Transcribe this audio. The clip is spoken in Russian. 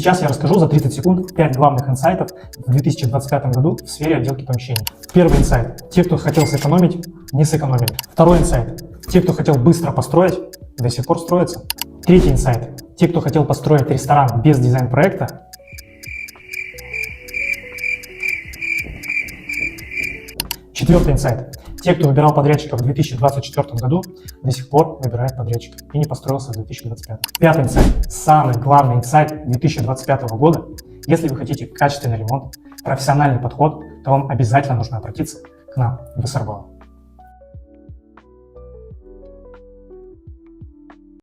Сейчас я расскажу за 30 секунд 5 главных инсайтов в 2025 году в сфере отделки помещений. Первый инсайт. Те, кто хотел сэкономить, не сэкономили. Второй инсайт. Те, кто хотел быстро построить, до сих пор строятся. Третий инсайт. Те, кто хотел построить ресторан без дизайн-проекта, четвертый инсайт. Те, кто выбирал подрядчика в 2024 году, до сих пор выбирает подрядчика и не построился в 2025. Пятый инсайт. Самый главный инсайт 2025 года. Если вы хотите качественный ремонт, профессиональный подход, то вам обязательно нужно обратиться к нам в СРБО.